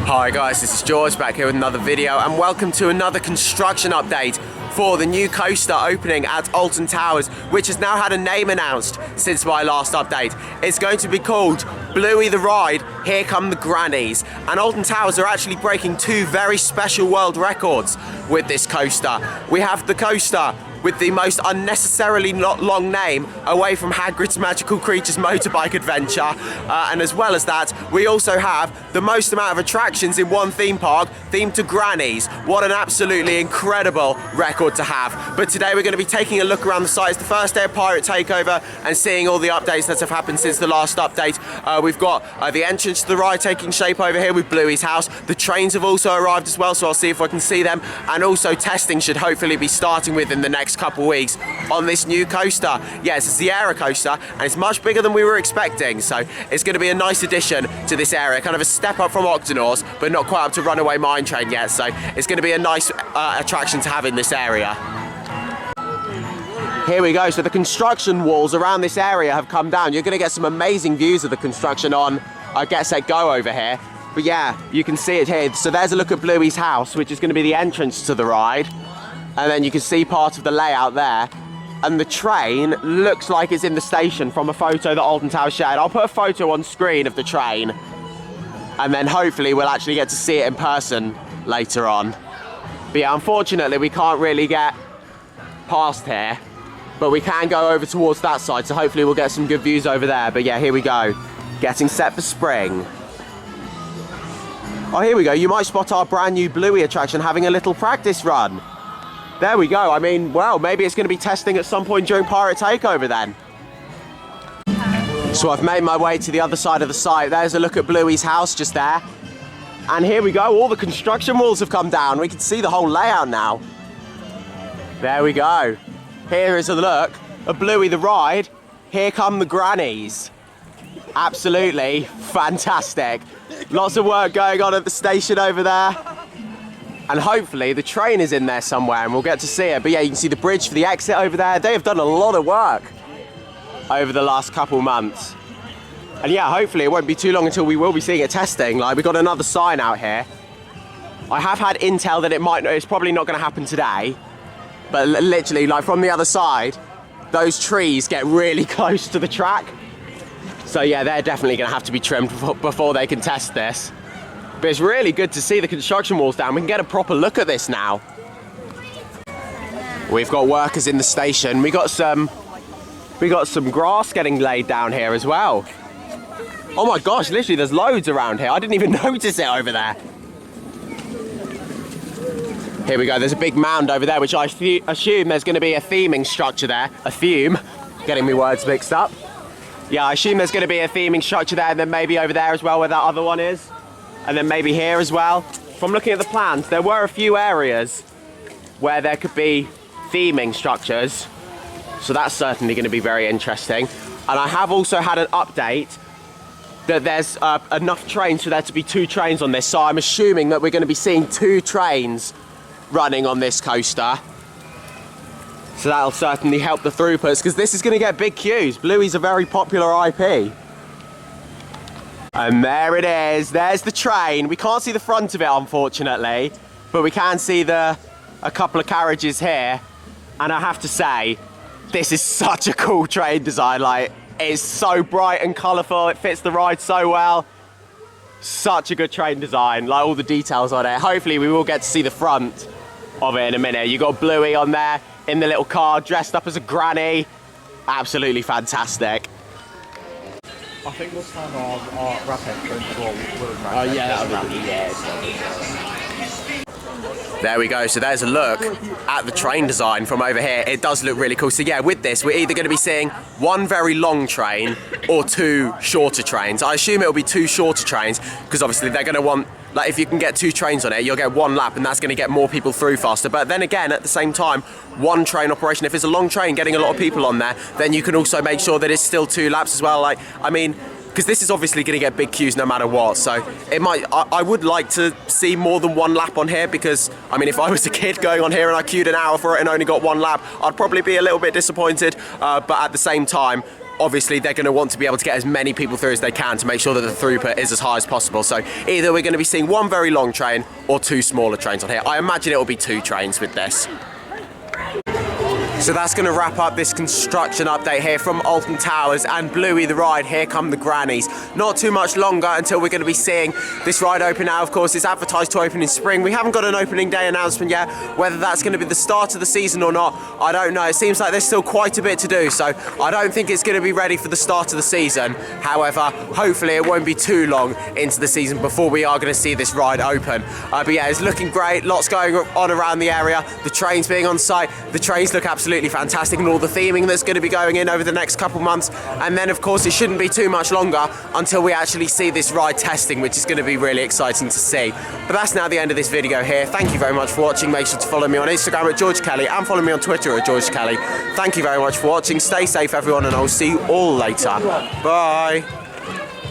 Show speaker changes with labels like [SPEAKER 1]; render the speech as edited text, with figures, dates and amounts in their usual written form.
[SPEAKER 1] Hi guys, this is George back here with another video, and welcome to another construction update for the new coaster opening at Alton Towers, which has now had a name announced since my last update. It's going to be called Bluey the Ride, Here Come the Grannies. And Alton Towers are actually breaking two very special world records with this coaster. We have the coaster with the most unnecessarily long name away from Hagrid's Magical Creatures Motorbike Adventure, and as well as that, we also have the most amount of attractions in one theme park themed to Grannies. What an absolutely incredible record to have. But today we're going to be taking a look around the site. It's the first day of Pirate Takeover and seeing all the updates that have happened since the last update. We've got the entrance to the ride taking shape over here with Bluey's house. The trains have also arrived as well, so I'll see if I can see them, and also testing should hopefully be starting within the next couple weeks on this new coaster. Yes, it's the Aero coaster, and it's much bigger than we were expecting, so it's going to be a nice addition to this area, kind of a step up from Octonauts, but not quite up to Runaway Mine Train yet, so it's going to be a nice attraction to have in this area. Here we go, so the construction walls around this area have come down. You're going to get some amazing views of the construction on Get Set Go over here. But yeah, you can see it here. So there's a look at Bluey's house, which is going to be the entrance to the ride. And then you can see part of the layout there. And the train looks like it's in the station from a photo that Alton Towers shared. I'll put a photo on screen of the train. And then hopefully we'll actually get to see it in person later on. But yeah, unfortunately we can't really get past here. But we can go over towards that side, so hopefully we'll get some good views over there. But yeah, here we go. Getting set for spring. Oh, here we go. You might spot our brand new Bluey attraction having a little practice run. There we go. I mean, well, maybe it's going to be testing at some point during Pirate Takeover then. So I've made my way to the other side of the site. There's a look at Bluey's house just there. And here we go. All the construction walls have come down. We can see the whole layout now. There we go. Here is a look at Bluey the Ride. Here come the Grannies. Absolutely fantastic. Lots of work going on at the station over there. And hopefully the train is in there somewhere and we'll get to see it. But yeah, you can see the bridge for the exit over there. They have done a lot of work over the last couple months. And yeah, hopefully it won't be too long until we will be seeing it testing. Like, we've got another sign out here. I have had intel that it's probably not going to happen today. But literally, like, from the other side, those trees get really close to the track. So yeah, they're definitely going to have to be trimmed before they can test this. But it's really good to see the construction walls down. We can get a proper look at this now. We've got workers in the station. We got some grass getting laid down here as well. Oh my gosh, literally there's loads around here. I didn't even notice it over there. Here we go, there's a big mound over there, which I assume there's going to be a theming structure there. A theme, getting me words mixed up. Yeah, I assume there's going to be a theming structure there, and then maybe over there as well where that other one is. And then maybe here as well. From looking at the plans, there were a few areas where there could be theming structures. So that's certainly going to be very interesting. And I have also had an update that there's enough trains for there to be 2 trains on this. So I'm assuming that we're going to be seeing 2 trains running on this coaster. So that'll certainly help the throughputs, because this is going to get big queues. Bluey's a very popular IP. And there it is. There's the train. We can't see the front of it, unfortunately, but we can see a couple of carriages here. And I have to say, this is such a cool train design. Like, it's so bright and colourful. It fits the ride so well. Such a good train design. Like, all the details on it. Hopefully, we will get to see the front of it in a minute. You got Bluey on there in the little car, dressed up as a granny. Absolutely fantastic.
[SPEAKER 2] I think we'll have our wrap entrance for
[SPEAKER 1] Oh yeah, that'll be There we go, so there's a look at the train design from over here. It does look really cool. So yeah, with this, we're either going to be seeing 1 very long train or 2 shorter trains. I assume it'll be 2 shorter trains, because obviously they're going to want, like, if you can get 2 trains on it, you'll get 1 lap, and that's going to get more people through faster. But then again, at the same time, 1 train operation, if it's a long train getting a lot of people on there, then you can also make sure that it's still 2 laps as well. Like, I mean, because this is obviously going to get big queues no matter what, so it might. I would like to see more than 1 lap on here, because I mean, if I was a kid going on here and I queued an hour for it and only got 1 lap, I'd probably be a little bit disappointed. But at the same time, obviously they're going to want to be able to get as many people through as they can to make sure that the throughput is as high as possible. So either we're going to be seeing one very long train or two smaller trains on here. I imagine it will be two trains with this. So that's going to wrap up this construction update here from Alton Towers and Bluey the ride. Here come the Grannies. Not too much longer until we're going to be seeing this ride open now. Of course, it's advertised to open in spring. We haven't got an opening day announcement yet. Whether that's going to be the start of the season or not, I don't know. It seems like there's still quite a bit to do, so I don't think it's going to be ready for the start of the season. However, hopefully it won't be too long into the season before we are going to see this ride open. But yeah, it's looking great. Lots going on around the area. The trains being on site. The trains look absolutely fantastic, and all the theming that's going to be going in over the next couple months. And then of course it shouldn't be too much longer until we actually see this ride testing, which is going to be really exciting to see. But that's now the end of this video here. Thank you very much for watching. Make sure to follow me on Instagram at George Kelly and follow me on Twitter at George Kelly. Thank you very much for watching. Stay safe everyone, and I'll see you all later. Bye.